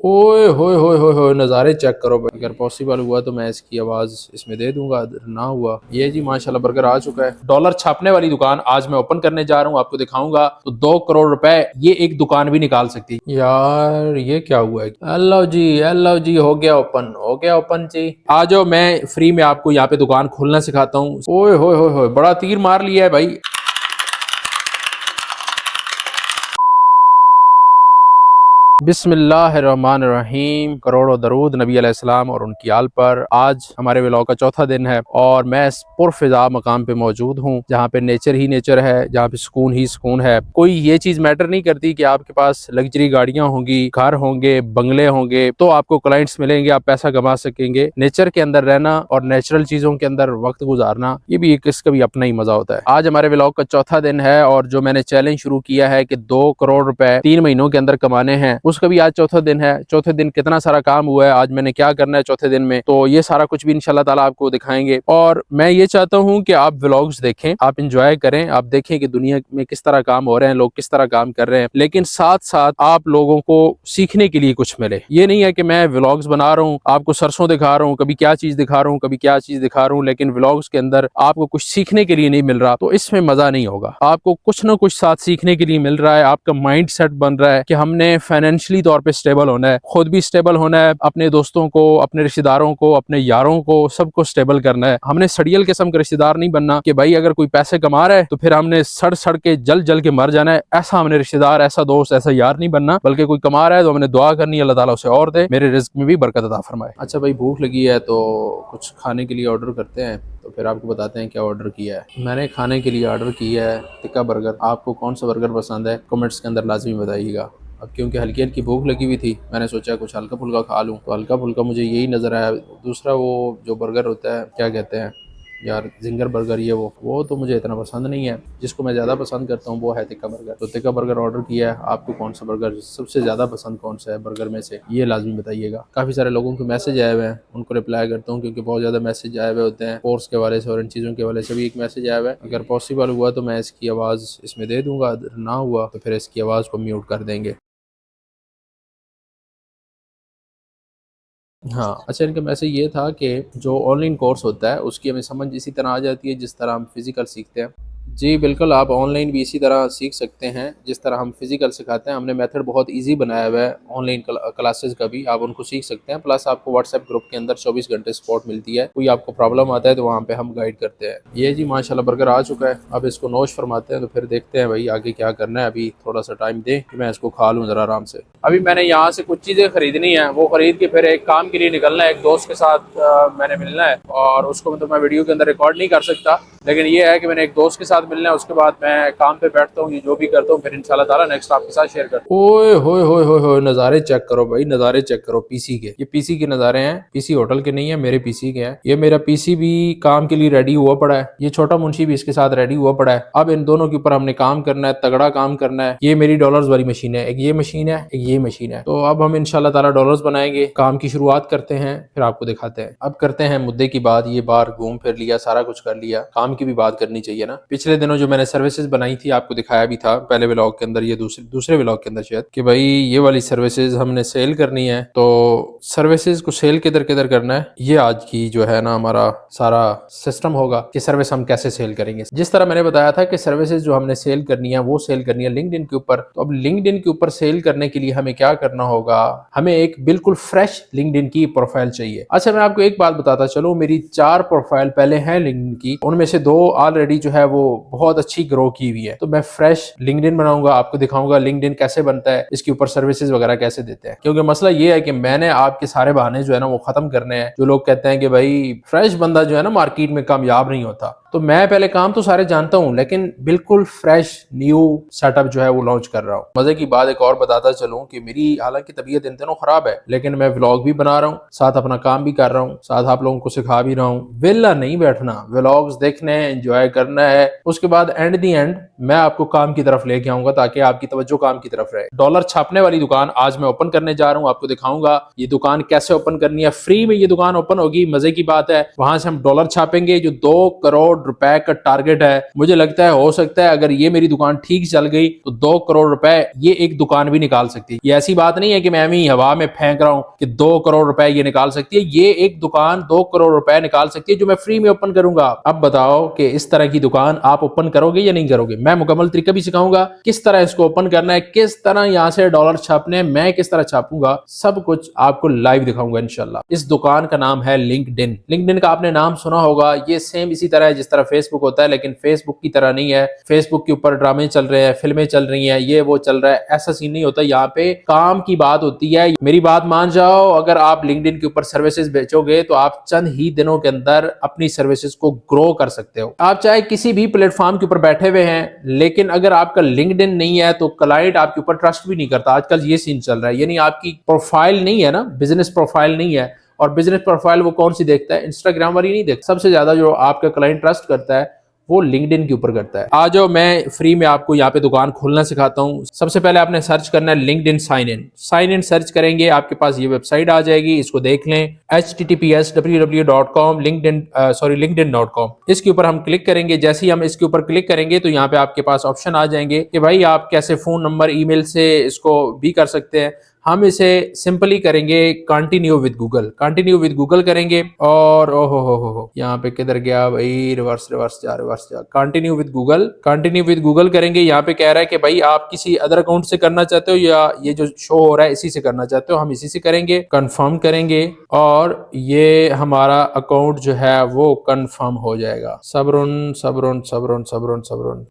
ओए होए होए होए होए नज़ारे चेक करो भाई। अगर पॉसिबल हुआ तो मैं इसकी आवाज़ इसमें दे दूंगा, अगर ना हुआ ये जी माशाल्लाह बर्गर आ चुका है। डॉलर छापने वाली दुकान आज मैं ओपन करने जा रहा हूँ, आपको दिखाऊंगा। तो 2 करोड़ रुपए ये एक दुकान भी निकाल सकती है। यार ये क्या हुआ है? हेलो जी, हो गया ओपन, हो गया ओपन जी। आ जाओ, मैं फ्री में आपको यहाँ पे दुकान खोलना सिखाता हूँ। ओए होए होए होए, बड़ा तीर मार लिया है भाई। बिस्मिल्लाहिर्रहमानिर्रहीम। करोड़ों दरूद नबी अलैहिस्सलाम और उनकी आल पर। आज हमारे व्लॉग का चौथा दिन है और मैं इस पुरफिजा मकाम पे मौजूद हूँ, जहाँ पे नेचर ही नेचर है, जहाँ पे सुकून ही सुकून है। कोई ये चीज मैटर नहीं करती कि आपके पास लग्जरी गाड़ियां होंगी, घर होंगे, बंगले होंगे, तो आपको क्लाइंट्स मिलेंगे, आप पैसा कमा सकेंगे। नेचर के अंदर रहना और नेचुरल चीजों के अंदर वक्त गुजारना, ये भी एक इसका भी अपना ही मजा होता है। आज हमारे व्लॉग का चौथा दिन है और जो मैंने चैलेंज शुरू किया है कि 2 करोड़ रुपए 3 महीनों के अंदर कमाने हैं, उसका भी आज चौथा दिन है। चौथे दिन कितना सारा काम हुआ है, आज मैंने क्या करना है चौथे दिन में, तो ये सारा कुछ भी इंशाल्लाह ताला आपको दिखाएंगे। और मैं ये चाहता हूँ कि आप व्लॉग्स देखें, आप इंजॉय करें, आप देखें कि दुनिया में किस तरह काम हो रहे हैं, लोग किस तरह काम कर रहे हैं, लेकिन साथ साथ आप लोगों को सीखने के लिए कुछ मिले। ये नहीं है कि मैं व्लॉग्स बना रहा हूँ, आपको सरसों दिखा रहा हूँ, कभी क्या चीज दिखा रहा हूँ, कभी क्या चीज दिखा रहा हूँ, लेकिन व्लॉग्स के अंदर आपको कुछ सीखने के लिए नहीं मिल रहा, तो इसमें मजा नहीं होगा। आपको कुछ ना कुछ साथ सीखने के लिए मिल रहा है। आपका माइंड सेट बन रहा है कि हमने फाइनेंशियली तौर पे स्टेबल होना है, खुद भी स्टेबल होना है, अपने दोस्तों को, अपने रिश्तेदारों को, अपने यारों को, सबको स्टेबल करना है। हमने सड़ियल किस्म का रिश्तेदार नहीं बनना कि भाई अगर कोई पैसे कमा रहा है तो फिर हमने सड़ सड़ के जल जल के मर जाना है। ऐसा हमने रिश्तेदार, ऐसा दोस्त, ऐसा यार नहीं बनना, बल्कि कोई कमा रहा है तो हमने दुआ करनी है अल्लाह ताला उसे और दे, मेरे रिस्क में भी बरकत अता फरमाए। अच्छा भाई, भूख लगी है तो कुछ खाने के लिए ऑर्डर करते हैं, तो फिर आपको बताते हैं क्या ऑर्डर किया है। मैंने खाने के लिए ऑर्डर किया है टिक्का बर्गर। आपको कौन सा बर्गर पसंद है कमेंट्स के अंदर लाजमी बताइएगा। अब क्योंकि हल्की हल्की भूख लगी हुई थी, मैंने सोचा कुछ हल्का फुल्का खा लूँ, तो हल्का फुल्का मुझे यही नज़र आया। दूसरा वो जो बर्गर होता है, क्या कहते हैं यार, जिंगर बर्गर, ये वो तो मुझे इतना पसंद नहीं है। जिसको मैं ज़्यादा पसंद करता हूँ वो है टिक्का बर्गर। तो टिक्का बर्गर ऑर्डर किया है। आपको कौन सा बर्गर सबसे ज़्यादा पसंद, कौन सा है बर्गर में से, ये लाजमी बताइएगा। काफ़ी सारे लोगों के मैसेज आए हुए हैं, उनको रिप्लाई करता हूँ क्योंकि बहुत ज़्यादा मैसेज आए हुए होते हैं कोर्स के हवाले से और इन चीज़ों के हवाले से भी। एक मैसेज आया हुआ है, अगर पॉसिबल हुआ तो मैं इसकी आवाज़ इसमें दे दूँगा, अगर ना हुआ तो फिर इसकी आवाज़ को म्यूट कर देंगे। हाँ, अच्छा, इनका मैसेज ये था कि जो ऑनलाइन कोर्स होता है उसकी हमें समझ इसी तरह आ जाती है जिस तरह हम फिज़िकल सीखते हैं। जी बिल्कुल, आप ऑनलाइन भी इसी तरह सीख सकते हैं जिस तरह हम फिज़िकल सिखाते हैं। हमने मेथड बहुत ईज़ी बनाया हुआ है ऑनलाइन क्लासेस का भी, आप उनको सीख सकते हैं। प्लस आपको व्हाट्सएप ग्रुप के अंदर 24 घंटे सपोर्ट मिलती है। कोई आपको प्रॉब्लम आता है तो वहाँ पे हम गाइड करते हैं। ये जी माशाल्लाह बर्गर आ चुका है, अब इसको नोश फरमाते हैं, तो फिर देखते हैं भाई आगे क्या करना है। अभी थोड़ा सा टाइम दें कि मैं इसको खा लूँ ज़रा आराम से। अभी मैंने यहाँ से कुछ चीज़ें खरीदनी है, वो खरीद के फिर एक काम के लिए निकलना है, एक दोस्त के साथ मैंने मिलना है। और उसको तो मैं वीडियो के अंदर रिकॉर्ड नहीं कर सकता, लेकिन ये है कि मैंने एक दोस्त के साथ मिलना है, उसके बाद मैं काम पे बैठता हूँ, ये जो भी करता हूँ फिर इंशाल्लाह ताला नेक्स्ट आपके साथ शेयर करता हूँ। ओए होए होए होए होए, नज़ारे चेक करो भाई, नज़ारे चेक करो पीसी के। ये पीसी के नज़ारे हैं, पीसी होटल के नहीं है, मेरे पीसी के हैं। ये मेरा पीसी भी काम के लिए रेडी हुआ पड़ा है, ये छोटा मुंशी भी इसके साथ रेडी हुआ पड़ा है। अब इन दोनों के ऊपर हमने काम करना है, तगड़ा काम करना है। ये मेरी डॉलर्स वाली मशीन है, एक ये मशीन है, एक ये मशीन है। तो अब हम इंशाल्लाह ताला डॉलर्स बनाएंगे, काम की शुरुआत करते हैं, फिर आपको दिखाते हैं। अब करते हैं मुद्दे की बात। ये बार घूम फिर लिया, सारा कुछ कर लिया, काम की भी बात करनी चाहिए ना। पिछले दिनों जो मैंने सर्विसेज बनाई थी आपको दिखाया भी था पहले व्लॉग के अंदर, ये दूसरे व्लॉग के अंदर शायद, कि भाई ये वाली सर्विसेज हमने सेल करनी है। तो सर्विसेज को सेल किधर किधर करना है, ये आज की जो है ना हमारा सारा सिस्टम होगा कि सर्विस हम कैसे सेल करेंगे। जिस तरह मैंने बताया था कि सर्विसेज जो हमने सेल करनी है वो सेल करनी है लिंक्डइन के ऊपर। तो अब लिंक्डइन के ऊपर सेल करने के लिए हमें क्या करना होगा, हमें एक बिल्कुल फ्रेश लिंक्डइन की प्रोफाइल चाहिए। अच्छा, मैं आपको एक बात बताता चलूं, मेरी 4 प्रोफाइल पहले हैं लिंक्डइन की, उनमें से 2 ऑलरेडी जो है वो बहुत अच्छी ग्रो की हुई है। तो मैं फ्रेश लिंक्डइन बनाऊंगा, आपको दिखाऊंगा लिंक्डइन कैसे बनता है, इसके ऊपर सर्विसेज वगैरह कैसे देते हैं। क्योंकि मसला ये है कि मैंने आपके सारे बहाने जो है ना वो खत्म करने हैं। जो लोग कहते हैं कि भाई फ्रेश बंदा जो है ना मार्केट में कामयाब नहीं होता, तो मैं पहले काम तो सारे जानता हूं, लेकिन बिल्कुल फ्रेश न्यू सेटअप जो है वो लॉन्च कर रहा हूं। मजे की बात एक और बताता चलूं कि मेरी हालांकि तबीयत इन दिनों खराब है, लेकिन मैं व्लॉग भी बना रहा हूं, साथ अपना काम भी कर रहा हूं, साथ आप लोगों को सिखा भी रहा हूं। वेला नहीं बैठना, व्लॉग्स देखने, एंजॉय करना है। उसके बाद एंड दी एंड मैं आपको काम की तरफ लेके आऊंगा ताकि आपकी तवज्जो काम की तरफ रहे। डॉलर छापने वाली दुकान आज मैं ओपन करने जा रहा हूं, आपको दिखाऊंगा ये दुकान कैसे ओपन करनी है। फ्री में ये दुकान ओपन होगी, मजे की बात है। वहां से हम डॉलर छापेंगे जो 2 करोड़ रुपए का टारगेट है। मुझे लगता है हो सकता है अगर ये मेरी दुकान ठीक चल गई तो 2 करोड़ रुपए ये एक दुकान भी निकाल सकती है। ये ऐसी बात नहीं है कि मैं ही हवा में फेंक रहा हूं कि 2 करोड़ रुपए ये निकाल सकती है। ये एक दुकान 2 करोड़ रुपए निकाल सकती है जो मैं फ्री में ओपन करूंगा। अब बताओ कि इस तरह की दुकान आप ओपन करोगे या नहीं करोगे। मैं मुकम्मल तरीका भी सिखाऊंगा किस तरह इसको ओपन करना है, किस तरह यहां से डॉलर छापने हैं, मैं किस तरह छापूंगा, सब कुछ आपको लाइव दिखाऊंगा इंशाल्लाह। इस दुकान का नाम है लिंक्डइन। लिंक्डइन का आपने नाम सुना होगा। ये सेम इसी तरह है जिस तरह फेसबुक होता है, लेकिन फेसबुक की तरह नहीं है। फेसबुक के ऊपर ड्रामे चल रहे हैं, फिल्में चल रही हैं, ये वो चल रहा है, ऐसा सीन नहीं होता। यहाँ पे काम की बात होती है। मेरी बात मान जाओ, अगर आप लिंक्डइन के ऊपर सर्विसेज बेचोगे तो आप चंद ही दिनों के अंदर अपनी सर्विसेज को ग्रो कर सकते हो। आप चाहे किसी भी प्लेटफॉर्म के ऊपर बैठे हुए हैं, लेकिन अगर आपका लिंक्डइन नहीं है तो क्लाइंट आपके ऊपर ट्रस्ट भी नहीं करता। आजकल ये सीन चल रहा है, यानी आपकी प्रोफाइल नहीं है ना, बिजनेस प्रोफाइल नहीं है। और बिजनेस प्रोफाइल वो कौन सी देखता है? इंस्टाग्राम वाली नहीं देखता। सबसे ज्यादा जो आपका क्लाइंट ट्रस्ट करता है वो लिंक्डइन के ऊपर करता है। आज मैं फ्री में आपको यहाँ पे दुकान खोलना सिखाता हूँ। सबसे पहले आपने सर्च करना है LinkedIn sign in. Sign in search करेंगे, आपके पास ये वेबसाइट आ जाएगी, इसको देख लें, https linkedin.com। इसके ऊपर हम क्लिक करेंगे। जैसे ही हम इसके ऊपर क्लिक करेंगे तो यहाँ पे आपके पास ऑप्शन आ जाएंगे कि भाई आप कैसे फोन नंबर, ईमेल से इसको भी कर सकते हैं। हम इसे सिंपली करेंगे continue with Google. Continue with Google करेंगे और ओहो हो यहाँ पे किधर गया भाई, रिवर्स जा। Continue with Google, continue with Google करेंगे। यहाँ पे कह रहा है कि भाई आप किसी अदर अकाउंट से करना चाहते हो या ये जो शो हो रहा है इसी से करना चाहते हो। हम इसी से करेंगे, कंफर्म करेंगे और ये हमारा अकाउंट जो है वो कंफर्म हो जाएगा। सब्रुन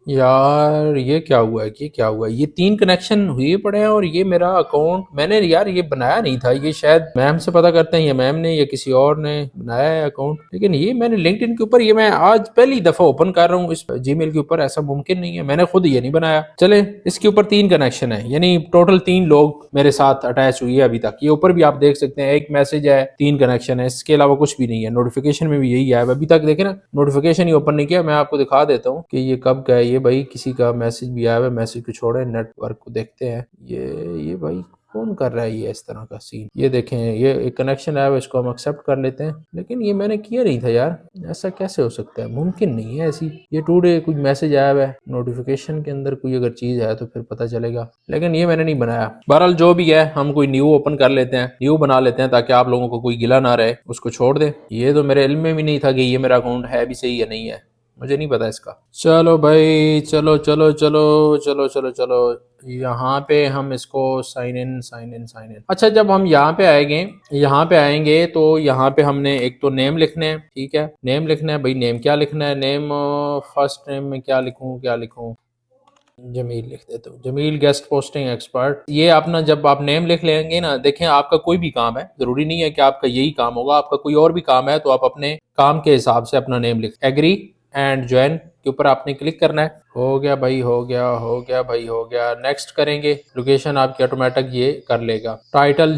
यार ये क्या हुआ है, ये 3 कनेक्शन हुए पड़े हैं और ये मेरा अकाउंट मैंने यार ये बनाया नहीं था। ये शायद मैम से पता करते हैं, या मैम ने या किसी और ने बनाया है अकाउंट। लेकिन ये मैंने लिंक्डइन के ऊपर, ये मैं आज पहली दफा ओपन कर रहा हूँ इस जीमेल के ऊपर। ऐसा मुमकिन नहीं है, मैंने खुद ये नहीं बनाया। चले, इसके ऊपर 3 कनेक्शन है, यानी टोटल 3 लोग मेरे साथ अटैच हुई है अभी तक। ये ऊपर भी आप देख सकते हैं, एक मैसेज है, 3 कनेक्शन है, इसके अलावा कुछ भी नहीं है। नोटिफिकेशन में भी यही है, अभी तक देखे ना, नोटिफिकेशन ही ओपन नहीं किया। मैं आपको दिखा देता हूँ कि ये कब का है। ये भाई किसी का मैसेज भी आया है, मैसेज को छोड़े, नेटवर्क को देखते हैं। ये भाई कौन कर रहा है ये इस तरह का सीन। ये देखें, ये एक कनेक्शन आया है, इसको हम एक्सेप्ट कर लेते हैं। लेकिन ये मैंने किया नहीं था यार, ऐसा कैसे हो सकता है? मुमकिन नहीं है ऐसी। ये टुडे कुछ मैसेज आया है, नोटिफिकेशन के अंदर कोई अगर चीज है तो फिर पता चलेगा, लेकिन ये मैंने नहीं बनाया। बहरहाल जो भी है, हम कोई न्यू ओपन कर लेते हैं, न्यू बना लेते हैं ताकि आप लोगों को कोई गिला ना रहे। उसको छोड़ दे। ये तो मेरे इल्म में भी नहीं था कि ये मेरा अकाउंट है भी सही या नहीं है, मुझे नहीं पता इसका। चलो भाई, चलो यहाँ पे हम इसको साइन इन। अच्छा, जब हम यहाँ पे आएंगे तो यहाँ पे हमने एक तो नेम लिखने हैं, ठीक है, नेम लिखना है भाई। नेम क्या लिखना है? नेम फर्स्ट नेम में क्या लिखूं? जमील लिख देता हूँ, जमील गेस्ट पोस्टिंग एक्सपर्ट। ये अपना जब आप नेम लिख लेंगे ना, देखें आपका कोई भी काम है, जरूरी नहीं है कि आपका यही काम होगा, आपका कोई और भी काम है तो आप अपने काम के हिसाब से अपना नेम लिख। एग्री एंड ज्वाइन के ऊपर आपने क्लिक करना है। हो गया भाई, हो गया। नेक्स्ट करेंगे। लोकेशन आपकी ऑटोमेटिक ये कर लेगा। टाइटल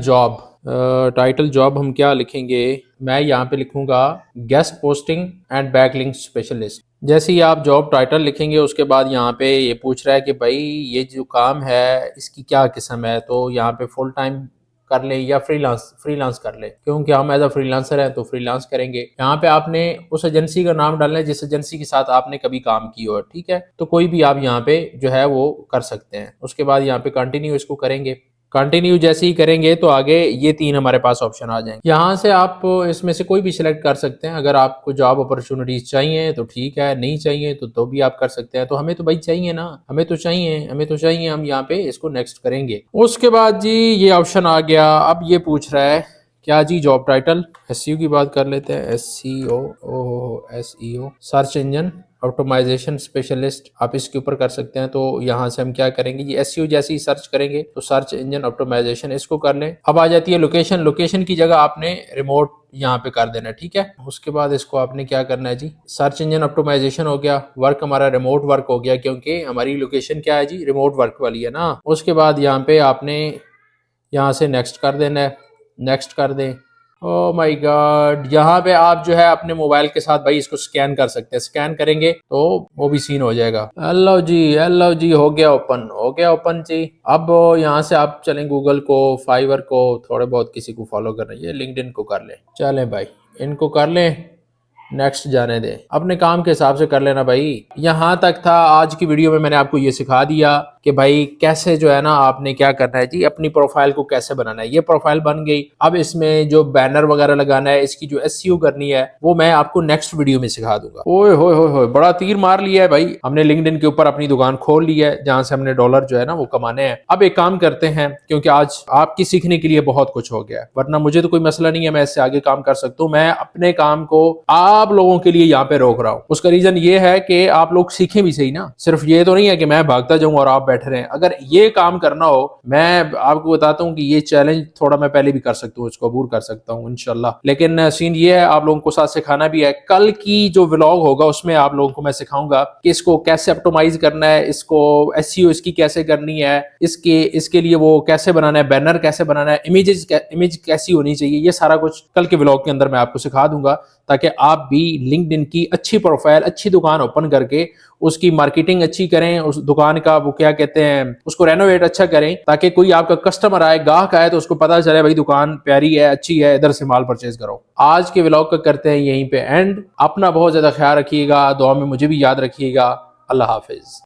जॉब हम क्या लिखेंगे? मैं यहाँ पे लिखूंगा guest posting and backlink specialist. जैसे ही आप जॉब टाइटल लिखेंगे उसके बाद यहाँ पे ये पूछ रहा है कि भाई ये जो काम है इसकी क्या किस्म है। तो यहाँ पे फुल टाइम कर ले या फ्रीलांस कर ले, क्योंकि हम एज अ फ्रीलांसर हैं तो फ्रीलांस करेंगे। यहाँ पे आपने उस एजेंसी का नाम डालना है जिस एजेंसी के साथ आपने कभी काम किया हो, ठीक है। तो कोई भी आप यहाँ पे जो है वो कर सकते हैं। उसके बाद यहाँ पे कंटिन्यू इसको करेंगे। कंटिन्यू जैसे ही करेंगे तो आगे ये 3 हमारे पास ऑप्शन आ जाएंगे। यहाँ से आप इसमें से कोई भी सिलेक्ट कर सकते हैं। अगर आपको जॉब अपॉर्चुनिटीज चाहिए तो ठीक है, नहीं चाहिए तो भी आप कर सकते हैं। तो हमें तो भाई चाहिए ना, हमें तो चाहिए। हम यहाँ पे इसको नेक्स्ट करेंगे। उसके बाद जी ये ऑप्शन आ गया। अब ये पूछ रहा है क्या जी? जॉब टाइटल SEO की बात कर लेते हैं। SEO search engine optimisation specialist, आप इसके ऊपर कर सकते हैं। तो यहाँ से हम क्या करेंगे, ये SEO जैसे ही सर्च करेंगे तो सर्च इंजन ऑप्टिमाइजेशन इसको कर लें। अब आ जाती है लोकेशन की जगह आपने रिमोट यहाँ पे कर देना है, ठीक है। उसके बाद इसको आपने क्या करना है जी? सर्च इंजन ऑप्टिमाइजेशन हो गया, वर्क हमारा रिमोट वर्क हो गया, क्योंकि हमारी लोकेशन क्या है जी? रिमोट वर्क वाली है ना। उसके बाद यहाँ पे आपने यहाँ से नेक्स्ट कर देना है, नेक्स्ट कर दें। ओ माय गॉड, यहाँ पे आप जो है अपने मोबाइल के साथ भाई इसको स्कैन कर सकते हैं। स्कैन करेंगे तो वो भी सीन हो जाएगा। हेलो जी, हो गया ओपन जी। अब यहाँ से आप चलें गूगल को, फाइवर को, थोड़े बहुत किसी को फॉलो कर रहे हैं, ये लिंक्डइन को कर लें। चलें भाई, इनको कर लें। नेक्स्ट जाने दे, अपने काम के हिसाब से कर लेना भाई। यहाँ तक था आज की वीडियो में, मैंने आपको ये सिखा दिया कि भाई कैसे जो है ना आपने क्या करना है जी, अपनी प्रोफाइल को कैसे बनाना है। ये प्रोफाइल बन गई, अब इसमें जो बैनर वगैरह लगाना है, इसकी जो एसईओ करनी है, वो मैं आपको नेक्स्ट वीडियो में सिखा दूंगा। ओए होए होए होए, बड़ा तीर मार लिया है भाई हमने। लिंक्डइन के ऊपर अपनी दुकान खोल ली है जहां से हमने डॉलर जो है ना वो कमाने हैं। अब एक काम करते हैं, क्योंकि आज आपकी सीखने के लिए बहुत कुछ हो गया, वरना मुझे तो कोई मसला नहीं है, मैं इससे आगे काम कर सकता हूँ। मैं अपने काम को आप लोगों के लिए यहाँ पे रोक रहा हूँ। उसका रीजन ये है कि आप लोग सीखें भी सही ना, सिर्फ ये तो नहीं है कि मैं भागता जाऊं और आप बैठे रहें। अगर ये काम करना हो, मैं आपको बताता हूँ कि ये चैलेंज थोड़ा मैं पहले भी कर सकता हूँ, इसको अबूर कर सकता हूँ इंशाल्लाह। लेकिन सीन ये है, आप लोगों को साथ सिखाना भी है। कल की जो व्लॉग होगा उसमें आप लोगों को मैं सिखाऊंगा कि इसको कैसे ऑप्टिमाइज करना है, इसको एसईओ इसकी कैसे करनी है, इसके लिए वो कैसे बनाना है, बैनर कैसे बनाना है, इमेज कैसी होनी चाहिए, ये सारा कुछ कल के व्लॉग के अंदर मैं आपको सिखा दूंगा, ताकि आप भी लिंक्डइन की अच्छी प्रोफाइल, अच्छी दुकान ओपन करके उसकी मार्केटिंग अच्छी करें, उस दुकान का वो क्या कहते हैं उसको रेनोवेट अच्छा करें, ताकि कोई आपका कस्टमर आए, ग्राहक आए तो उसको पता चले भाई दुकान प्यारी है, अच्छी है, इधर से माल परचेज करो। आज के व्लॉग का करते हैं यहीं पे एंड। अपना बहुत ज्यादा ख्याल रखिएगा, दुआ में मुझे भी याद रखिएगा। अल्लाह हाफिज।